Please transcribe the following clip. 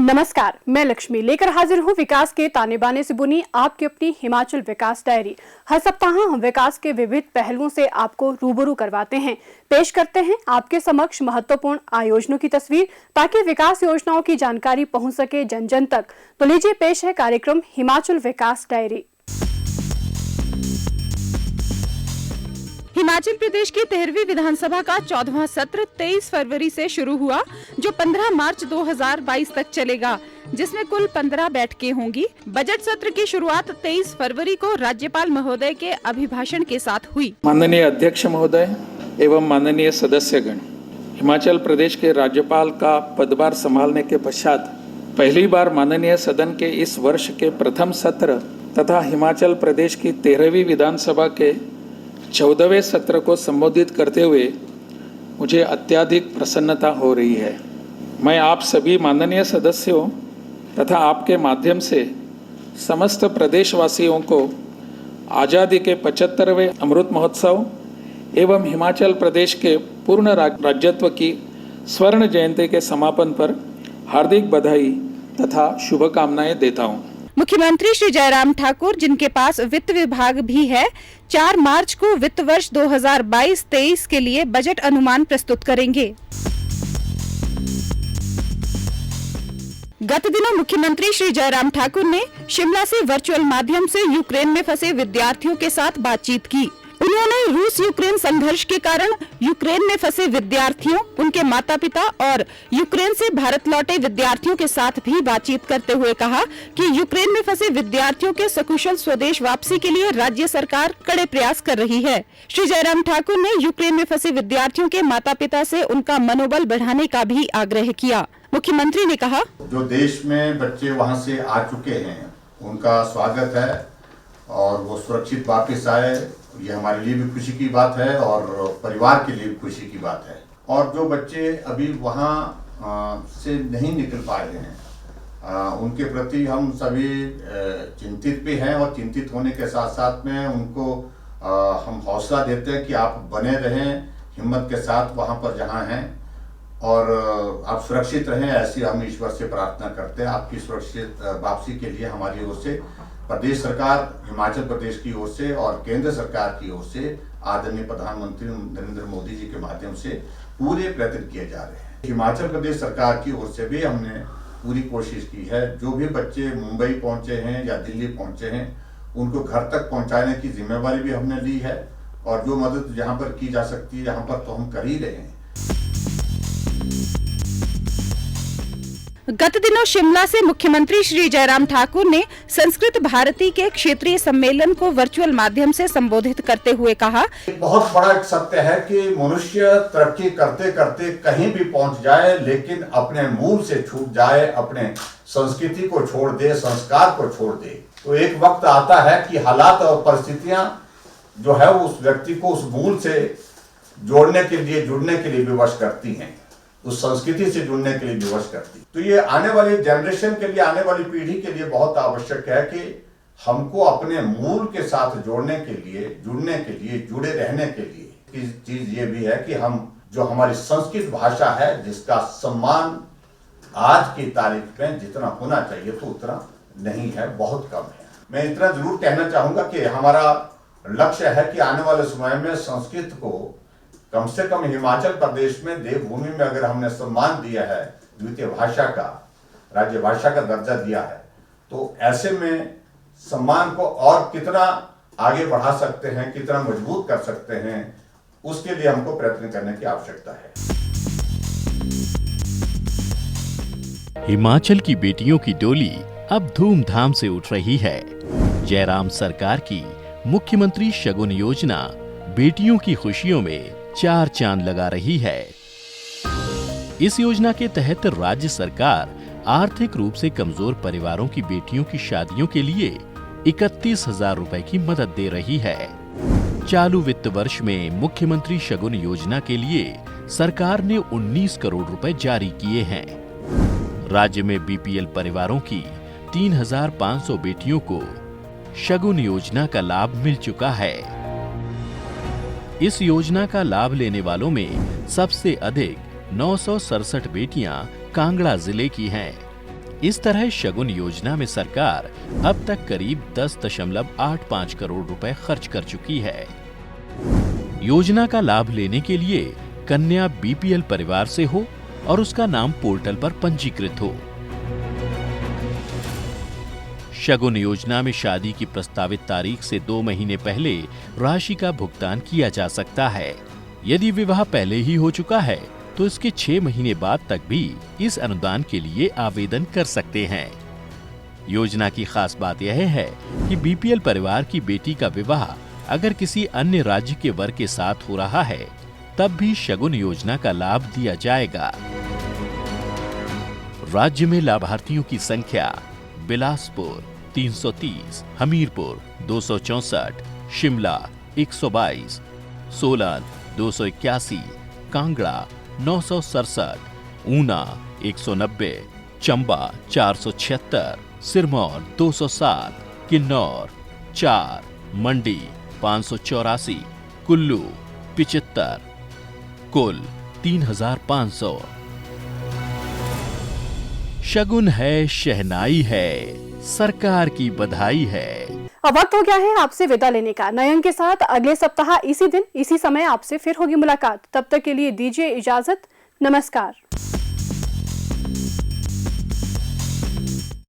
नमस्कार, मैं लक्ष्मी लेकर हाजिर हूँ विकास के ताने बाने से बुनी आपकी अपनी हिमाचल विकास डायरी। हर सप्ताह हम विकास के विविध पहलुओं से आपको रूबरू करवाते हैं, पेश करते हैं आपके समक्ष महत्वपूर्ण आयोजनों की तस्वीर ताकि विकास योजनाओं की जानकारी पहुंच सके जन जन तक। तो लीजिए पेश है कार्यक्रम हिमाचल विकास डायरी। हिमाचल प्रदेश की 13वीं विधानसभा का 14वां सत्र 23 फरवरी से शुरू हुआ, जो 15 मार्च 2022 तक चलेगा, जिसमें कुल 15 बैठकें होंगी। बजट सत्र की शुरुआत 23 फरवरी को राज्यपाल महोदय के अभिभाषण के साथ हुई। माननीय अध्यक्ष महोदय एवं माननीय सदस्यगण, हिमाचल प्रदेश के राज्यपाल का पदभार संभालने के पश्चात पहली बार माननीय सदन के इस वर्ष के प्रथम सत्र तथा हिमाचल प्रदेश की 13वीं विधानसभा के 14वें सत्र को संबोधित करते हुए मुझे अत्यधिक प्रसन्नता हो रही है। मैं आप सभी माननीय सदस्यों तथा आपके माध्यम से समस्त प्रदेशवासियों को आज़ादी के 75वें अमृत महोत्सव एवं हिमाचल प्रदेश के पूर्ण राज्यत्व की स्वर्ण जयंती के समापन पर हार्दिक बधाई तथा शुभकामनाएं देता हूँ। मुख्यमंत्री श्री जयराम ठाकुर, जिनके पास वित्त विभाग भी है, 4 मार्च को वित्त वर्ष 2022-23 के लिए बजट अनुमान प्रस्तुत करेंगे। गत दिनों मुख्यमंत्री श्री जयराम ठाकुर ने शिमला से वर्चुअल माध्यम से यूक्रेन में फंसे विद्यार्थियों के साथ बातचीत की। उन्होंने रूस यूक्रेन संघर्ष के कारण यूक्रेन में फंसे विद्यार्थियों, उनके माता पिता और यूक्रेन से भारत लौटे विद्यार्थियों के साथ भी बातचीत करते हुए कहा कि यूक्रेन में फंसे विद्यार्थियों के सकुशल स्वदेश वापसी के लिए राज्य सरकार कड़े प्रयास कर रही है। श्री जयराम ठाकुर ने यूक्रेन में फंसे विद्यार्थियों के माता पिता से उनका मनोबल बढ़ाने का भी आग्रह किया। मुख्यमंत्री ने कहा, जो देश में बच्चे वहां से आ चुके हैं उनका स्वागत है और वो सुरक्षित वापस आए, ये हमारे लिए भी खुशी की बात है और परिवार के लिए भी खुशी की बात है। और जो बच्चे अभी वहाँ से नहीं निकल पाए हैं उनके प्रति हम सभी चिंतित भी हैं और चिंतित होने के साथ साथ में उनको हम हौसला देते हैं कि आप बने रहें हिम्मत के साथ वहाँ पर जहाँ हैं और आप सुरक्षित रहें, ऐसी हम ईश्वर से प्रार्थना करते हैं। आपकी सुरक्षित वापसी के लिए हमारी ओर से प्रदेश सरकार, हिमाचल प्रदेश की ओर से और केंद्र सरकार की ओर से आदरणीय प्रधानमंत्री नरेंद्र मोदी जी के माध्यम से पूरे प्रयत्न किए जा रहे हैं। हिमाचल प्रदेश सरकार की ओर से भी हमने पूरी कोशिश की है, जो भी बच्चे मुंबई पहुंचे हैं या दिल्ली पहुंचे हैं उनको घर तक पहुंचाने की जिम्मेवारी भी हमने ली है और जो मदद जहां पर की जा सकती है यहाँ पर तो हम कर ही रहे हैं। गत दिनों शिमला से मुख्यमंत्री श्री जयराम ठाकुर ने संस्कृत भारती के क्षेत्रीय सम्मेलन को वर्चुअल माध्यम से संबोधित करते हुए कहा, बहुत बड़ा एक सत्य है कि मनुष्य तरक्की करते करते कहीं भी पहुंच जाए लेकिन अपने मूल से छूट जाए, अपने संस्कृति को छोड़ दे, संस्कार को छोड़ दे, तो एक वक्त आता है कि हालात और परिस्थितियां जो है उस व्यक्ति को उस मूल से जुड़ने के लिए विवश करती हैं, उस संस्कृति से जुड़ने के लिए विवश करती। तो ये आने वाली जनरेशन के लिए, आने वाली पीढ़ी के लिए बहुत आवश्यक है कि हमको अपने मूल के साथ जुड़ने के लिए, जुड़े रहने के लिए एक चीज ये भी है कि हम जो हमारी संस्कृत भाषा है जिसका सम्मान आज की तारीख में जितना होना चाहिए तो उतना नहीं है, बहुत कम है। मैं इतना जरूर कहना चाहूंगा कि हमारा लक्ष्य है कि आने वाले समय में संस्कृत को कम से कम हिमाचल प्रदेश में देवभूमि में अगर हमने सम्मान दिया है, द्वितीय भाषा का, राज्य भाषा का दर्जा दिया है, तो ऐसे में सम्मान को और कितना आगे बढ़ा सकते हैं, कितना मजबूत कर सकते हैं, उसके लिए हमको प्रयत्न करने की आवश्यकता है। हिमाचल की बेटियों की डोली अब धूमधाम से उठ रही है। जयराम सरकार की मुख्यमंत्री शगुन योजना बेटियों की खुशियों में 4 चांद लगा रही है। इस योजना के तहत राज्य सरकार आर्थिक रूप से कमजोर परिवारों की बेटियों की शादियों के लिए 31,000 रुपए की मदद दे रही है। चालू वित्त वर्ष में मुख्यमंत्री शगुन योजना के लिए सरकार ने 19 करोड़ रुपए जारी किए हैं। राज्य में बीपीएल परिवारों की 3,500 बेटियों को शगुन योजना का लाभ मिल चुका है। इस योजना का लाभ लेने वालों में सबसे अधिक 967 बेटियां कांगड़ा जिले की हैं। इस तरह शगुन योजना में सरकार अब तक करीब 10.85 करोड़ रुपए खर्च कर चुकी है। योजना का लाभ लेने के लिए कन्या बीपीएल परिवार से हो और उसका नाम पोर्टल पर पंजीकृत हो। शगुन योजना में शादी की प्रस्तावित तारीख से 2 महीने पहले राशि का भुगतान किया जा सकता है। यदि विवाह पहले ही हो चुका है तो इसके 6 महीने बाद तक भी इस अनुदान के लिए आवेदन कर सकते हैं। योजना की खास बात यह है कि बीपीएल परिवार की बेटी का विवाह अगर किसी अन्य राज्य के वर के साथ हो रहा है तब भी शगुन योजना का लाभ दिया जाएगा। राज्य में लाभार्थियों की संख्या बिलासपुर 330, हमीरपुर 264, शिमला 122, सोलन 281, कांगड़ा 967, ऊना 190, चंबा 476, सिरमौर 207, किन्नौर 4, मंडी 584, कुल्लू 75, कुल 3500। शगुन है, शहनाई है, सरकार की बधाई है। अब वक्त हो गया है आपसे विदा लेने का। नए अंक के साथ अगले सप्ताह इसी दिन इसी समय आपसे फिर होगी मुलाकात। तब तक के लिए दीजिए इजाजत। नमस्कार।